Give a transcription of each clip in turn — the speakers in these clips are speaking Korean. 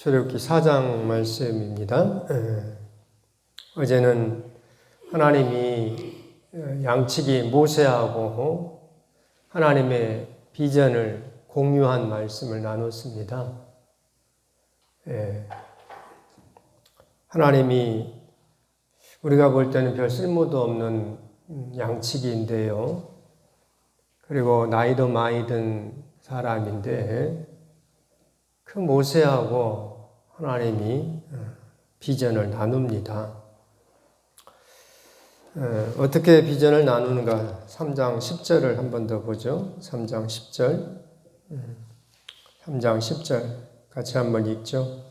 출애굽기 4장 말씀입니다. 어제는 하나님이 양치기 모세하고 하나님의 비전을 공유한 말씀을 나눴습니다. 하나님이 우리가 볼 때는 별 쓸모도 없는 양치기인데요. 그리고 나이도 많이 든 사람인데 그 모세하고 하나님이 비전을 나눕니다. 어떻게 비전을 나누는가? 3장 10절을 한 번 더 보죠. 3장 10절. 3장 10절 같이 한번 읽죠.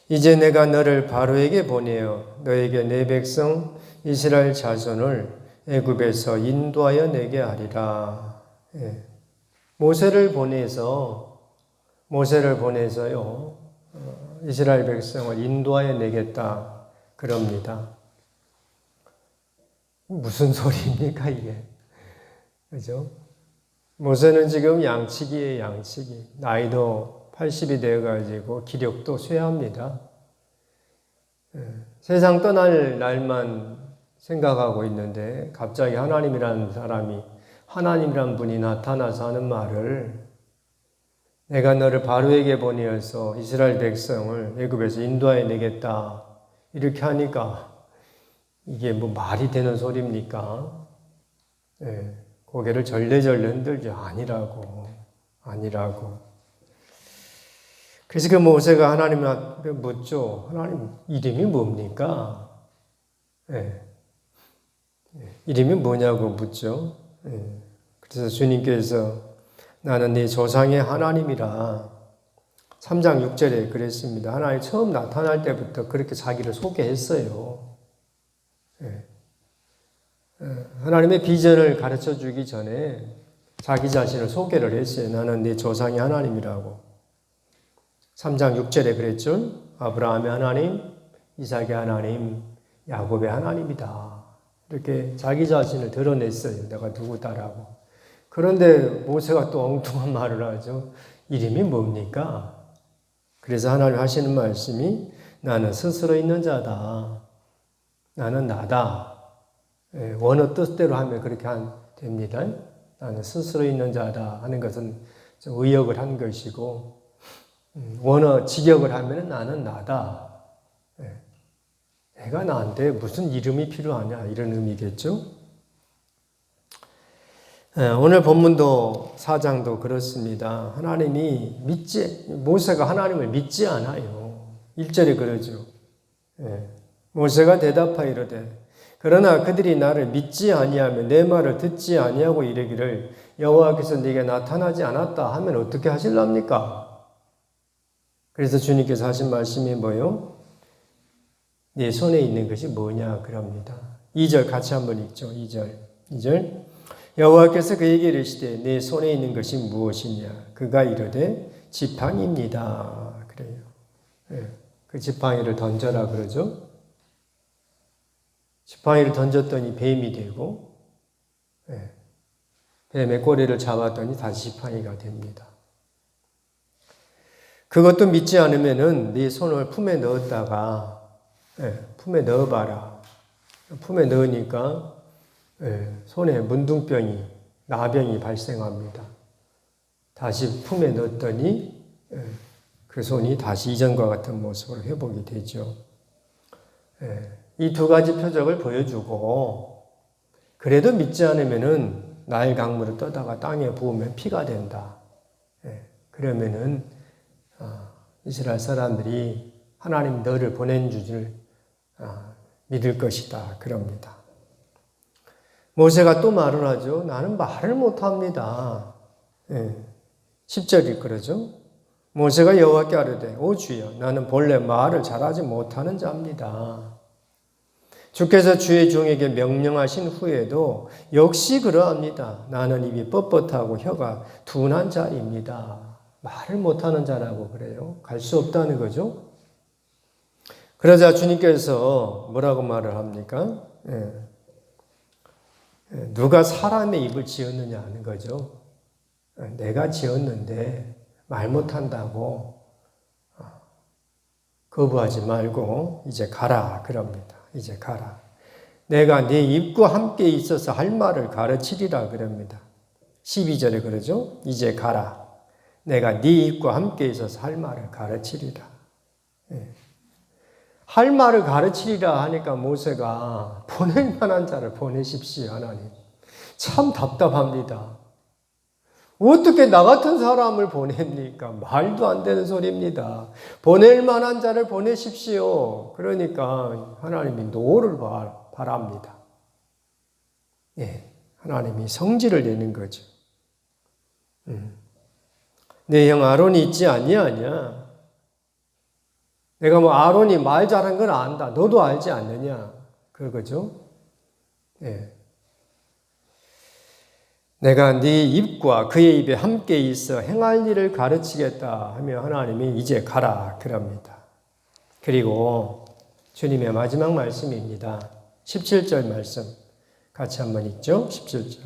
이제 내가 너를 바로에게 보내어 너에게 내 백성 이스라엘 자손을 애굽에서 인도하여 내게 하리라. 모세를 보내서요 이스라엘 백성을 인도하여 내겠다 그럽니다. 무슨 소리입니까 이게? 그죠? 모세는 지금 양치기에 양치기. 나이도 80이 되어가지고 기력도 쇠합니다. 세상 떠날 날만 생각하고 있는데 갑자기 하나님이라는 사람이, 하나님이란 분이 나타나서 하는 말을, 내가 너를 바로에게 보내어서 이스라엘 백성을 애굽에서 인도하여 내겠다 이렇게 하니까 이게 뭐 말이 되는 소리입니까? 고개를 절레절레 흔들죠. 아니라고. 그래서 그 모세가 하나님 앞에 묻죠. 하나님 이름이 뭡니까? 이름이 뭐냐고 묻죠. 그래서 주님께서 나는 네 조상의 하나님이라 3장 6절에 그랬습니다. 하나님 처음 나타날 때부터 그렇게 자기를 소개했어요. 하나님의 비전을 가르쳐 주기 전에 자기 자신을 소개를 했어요. 나는 네 조상의 하나님이라고. 3장 6절에 그랬죠. 아브라함의 하나님, 이삭의 하나님, 야곱의 하나님이다. 이렇게 자기 자신을 드러냈어요. 내가 누구다라고. 그런데 모세가 또 엉뚱한 말을 하죠. 이름이 뭡니까? 그래서 하나님 하시는 말씀이 나는 스스로 있는 자다. 나는 나다. 원어 뜻대로 하면 그렇게 됩니다. 나는 스스로 있는 자다 하는 것은 좀 의역을 한 것이고, 원어 직역을 하면 나는 나다. 내가 나인데 무슨 이름이 필요하냐 이런 의미겠죠. 오늘 본문도 4장도 그렇습니다. 모세가 하나님을 믿지 않아요. 1절에 그러죠. 모세가 대답하여 이르되 그러나 그들이 나를 믿지 아니하며 내 말을 듣지 아니하고 이르기를 여호와께서 네게 나타나지 않았다 하면 어떻게 하실랍니까? 그래서 주님께서 하신 말씀이 뭐요? 네 손에 있는 것이 뭐냐 그럽니다. 2절 같이 한번 읽죠. 2절 여호와께서 그에게 이르시되 네 손에 있는 것이 무엇이냐? 그가 이르되 지팡이입니다. 그래요. 그 지팡이를 던져라 그러죠. 지팡이를 던졌더니 뱀이 되고, 뱀의 꼬리를 잡았더니 다시 지팡이가 됩니다. 그것도 믿지 않으면은 네 손을 품에 넣었다가, 품에 넣어봐라. 품에 넣으니까 손에 문둥병이, 나병이 발생합니다. 다시 품에 넣었더니 그 손이 다시 이전과 같은 모습으로 회복이 되죠. 이 두 가지 표적을 보여주고, 그래도 믿지 않으면은 나일 강물을 떠다가 땅에 부으면 피가 된다. 그러면은 이스라엘 사람들이 하나님 너를 보낸 줄을 믿을 것이다. 그럽니다. 모세가 또 말을 하죠. 나는 말을 못합니다. 10절이 그러죠. 모세가 여호와께 아뢰되 오 주여 나는 본래 말을 잘하지 못하는 자입니다. 주께서 주의 종에게 명령하신 후에도 역시 그러합니다. 나는 입이 뻣뻣하고 혀가 둔한 자입니다. 말을 못하는 자라고 그래요. 갈 수 없다는 거죠. 그러자 주님께서 뭐라고 말을 합니까? 누가 사람의 입을 지었느냐 하는 거죠. 내가 지었는데 말 못한다고 거부하지 말고 이제 가라 그럽니다. 이제 가라. 내가 네 입과 함께 있어서 할 말을 가르치리라 그럽니다. 12절에 그러죠. 이제 가라. 내가 네 입과 함께 있어서 할 말을 가르치리라. 예. 할 말을 가르치리라 하니까 모세가 보낼 만한 자를 보내십시오, 하나님. 참 답답합니다. 어떻게 나 같은 사람을 보냅니까? 말도 안 되는 소리입니다. 보낼 만한 자를 보내십시오. 그러니까 하나님이 노를 바랍니다. 예, 하나님이 성질을 내는 거죠. 내 형 아론이 있지 아니하냐? 내가 뭐 아론이 말 잘한 건 안다. 너도 알지 않느냐? 그거죠. 예. 내가 네 입과 그의 입에 함께 있어 행할 일을 가르치겠다 하며 하나님이 이제 가라 그럽니다. 그리고 주님의 마지막 말씀입니다. 17절 말씀 같이 한번 읽죠. 17절.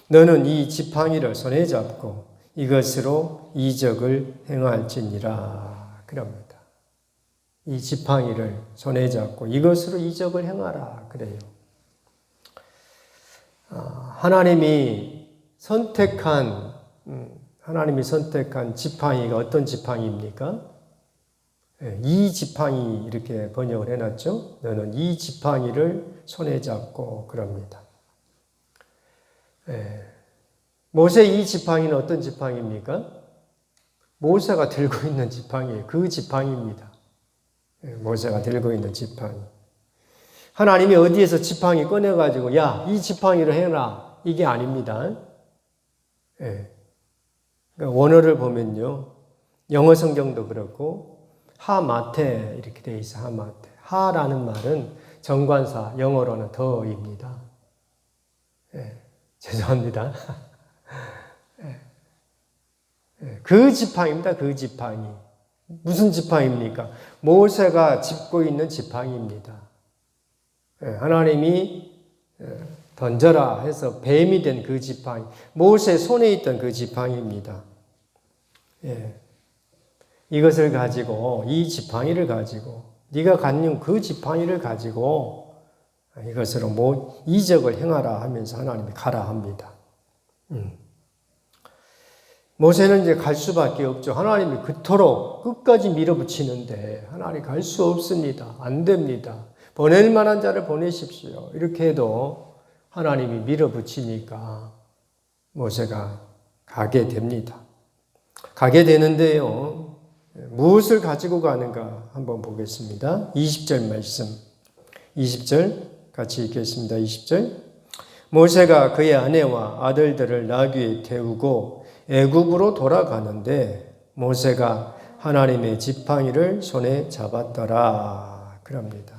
너는 이 지팡이를 손에 잡고 이것으로 이적을 행할지니라 그럽니다. 이 지팡이를 손에 잡고 이것으로 이적을 행하라 그래요. 하나님이 선택한 지팡이가 어떤 지팡이입니까? 이 지팡이 이렇게 번역을 해놨죠. 너는 이 지팡이를 손에 잡고 그럽니다. 모세 이 지팡이는 어떤 지팡이입니까? 모세가 들고 있는 지팡이에요. 그 지팡이입니다. 모세가 들고 있는 지팡이. 하나님이 어디에서 지팡이 꺼내가지고 야, 이 지팡이를 해라. 이게 아닙니다. 그러니까 원어를 보면요. 영어 성경도 그렇고 하마테 이렇게 돼 있어. 하마테. 하라는 말은 정관사, 영어로는 더입니다. 죄송합니다. 그 지팡이입니다. 그 지팡이. 무슨 지팡이입니까? 모세가 짚고 있는 지팡이입니다. 하나님이 던져라 해서 뱀이 된 그 지팡이, 모세 손에 있던 그 지팡이입니다. 이것을 가지고, 이 지팡이를 가지고, 네가 갖는 그 지팡이를 가지고 이것으로 이적을 행하라 하면서 하나님이 가라 합니다. 모세는 이제 갈 수밖에 없죠. 하나님이 그토록 끝까지 밀어붙이는데 하나님 갈 수 없습니다. 안 됩니다. 보낼 만한 자를 보내십시오. 이렇게 해도 하나님이 밀어붙이니까 모세가 가게 됩니다. 가게 되는데요. 무엇을 가지고 가는가 한번 보겠습니다. 20절 말씀. 20절 같이 읽겠습니다. 20절. 모세가 그의 아내와 아들들을 나귀에 태우고 애굽으로 돌아가는데 모세가 하나님의 지팡이를 손에 잡았더라. 그럽니다.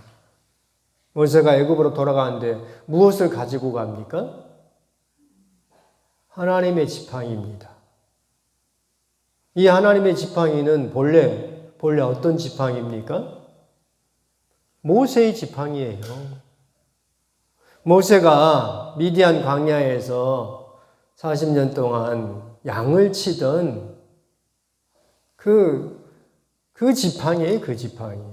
모세가 애굽으로 돌아가는데 무엇을 가지고 갑니까? 하나님의 지팡이입니다. 이 하나님의 지팡이는 본래 어떤 지팡이입니까? 모세의 지팡이예요. 모세가 미디안 광야에서 40년 동안 양을 치던 그 지팡이에요, 그 지팡이.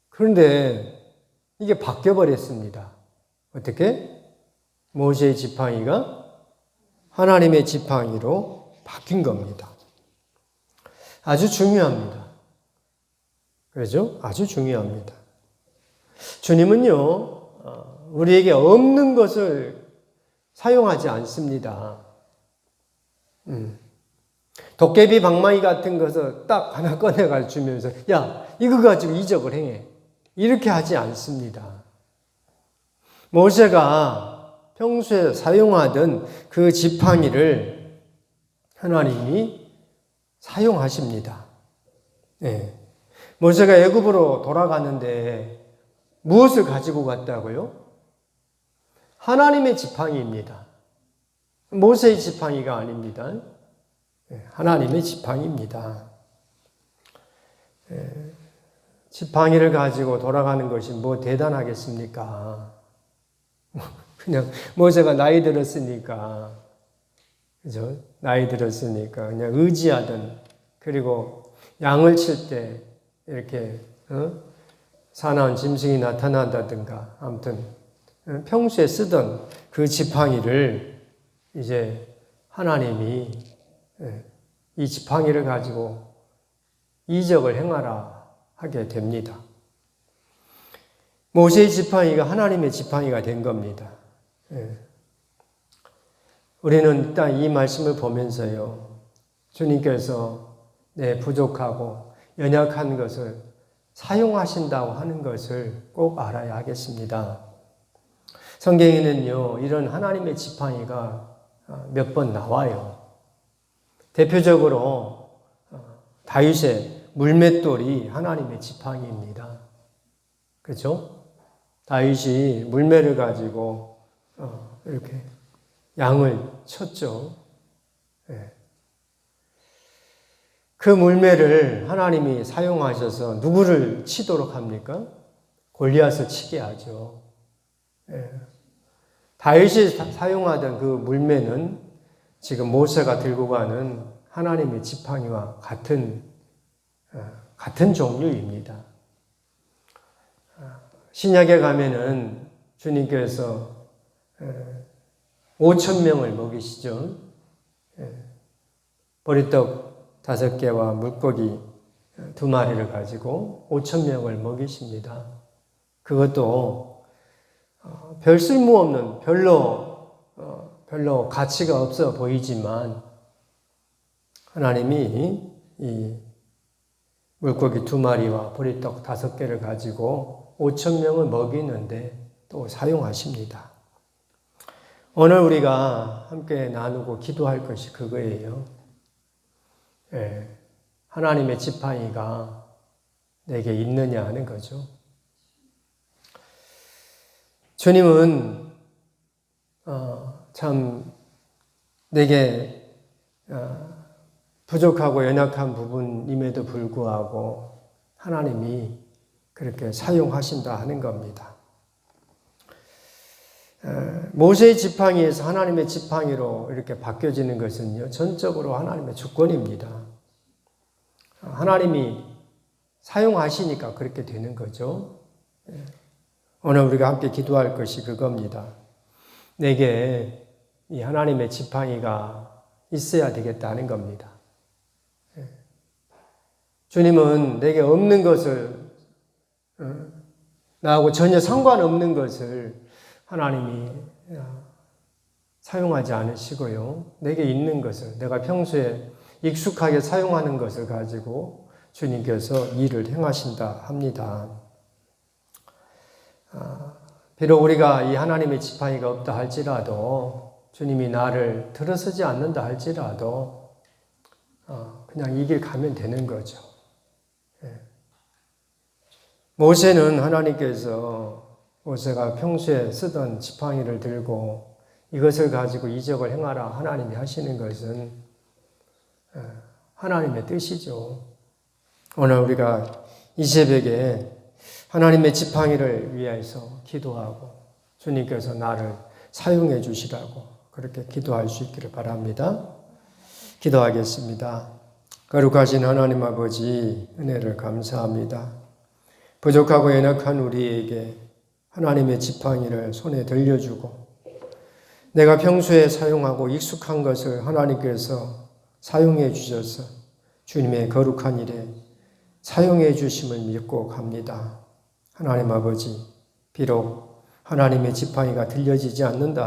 그런데 이게 바뀌어버렸습니다. 어떻게? 모세의 지팡이가 하나님의 지팡이로 바뀐 겁니다. 아주 중요합니다. 그렇죠? 아주 중요합니다. 주님은요, 우리에게 없는 것을 사용하지 않습니다. 도깨비 방망이 같은 것을 딱 하나 꺼내가 주면서 야, 이거 가지고 이적을 행해. 이렇게 하지 않습니다. 모세가 평소에 사용하던 그 지팡이를 하나님이 사용하십니다. 모세가 애굽으로 돌아가는데 무엇을 가지고 갔다고요? 하나님의 지팡이입니다. 모세의 지팡이가 아닙니다. 하나님의 지팡이입니다. 지팡이를 가지고 돌아가는 것이 뭐 대단하겠습니까? 그냥 모세가 나이 들었으니까, 그죠? 나이 들었으니까 그냥 의지하던, 그리고 양을 칠 때 이렇게 사나운 짐승이 나타난다든가, 아무튼 평소에 쓰던 그 지팡이를 이제 하나님이 이 지팡이를 가지고 이적을 행하라 하게 됩니다. 모세의 지팡이가 하나님의 지팡이가 된 겁니다. 우리는 일단 이 말씀을 보면서요, 주님께서 내 부족하고 연약한 것을 사용하신다고 하는 것을 꼭 알아야 하겠습니다. 성경에는요, 이런 하나님의 지팡이가 몇 번 나와요. 대표적으로 다윗의 물맷돌이 하나님의 지팡이입니다. 그렇죠? 다윗이 물매를 가지고 이렇게 양을 쳤죠. 그 물매를 하나님이 사용하셔서 누구를 치도록 합니까? 골리앗을 치게 하죠. 다윗이 사용하던 그 물매는 지금 모세가 들고 가는 하나님의 지팡이와 같은 종류입니다. 신약에 가면은 주님께서 5,000명을 먹이시죠. 보리떡 5개와 물고기 2마리를 가지고 5,000명을 먹이십니다. 그것도 별 쓸모없는 별로 가치가 없어 보이지만 하나님이 이 물고기 2마리와 보리떡 5개를 가지고 5,000명을 먹이는데 또 사용하십니다. 오늘 우리가 함께 나누고 기도할 것이 그거예요. 하나님의 지팡이가 내게 있느냐 하는 거죠. 주님은 참 내게 부족하고 연약한 부분임에도 불구하고 하나님이 그렇게 사용하신다 하는 겁니다. 모세의 지팡이에서 하나님의 지팡이로 이렇게 바뀌어지는 것은요, 전적으로 하나님의 주권입니다. 하나님이 사용하시니까 그렇게 되는 거죠. 오늘 우리가 함께 기도할 것이 그겁니다. 내게 이 하나님의 지팡이가 있어야 되겠다 하는 겁니다. 주님은 내게 없는 것을, 나하고 전혀 상관없는 것을 하나님이 사용하지 않으시고요. 내게 있는 것을, 내가 평소에 익숙하게 사용하는 것을 가지고 주님께서 일을 행하신다 합니다. 비록 우리가 이 하나님의 지팡이가 없다 할지라도, 주님이 나를 들어서지 않는다 할지라도 그냥 이 길 가면 되는 거죠. 모세는 하나님께서 모세가 평소에 쓰던 지팡이를 들고 이것을 가지고 이적을 행하라 하나님이 하시는 것은 하나님의 뜻이죠. 오늘 우리가 이 새벽에 하나님의 지팡이를 위해서 기도하고 주님께서 나를 사용해 주시라고 그렇게 기도할 수 있기를 바랍니다. 기도하겠습니다. 거룩하신 하나님 아버지, 은혜를 감사합니다. 부족하고 연약한 우리에게 하나님의 지팡이를 손에 들려주고 내가 평소에 사용하고 익숙한 것을 하나님께서 사용해 주셔서 주님의 거룩한 일에 사용해 주심을 믿고 갑니다. 하나님 아버지, 비록 하나님의 지팡이가 들려지지 않는다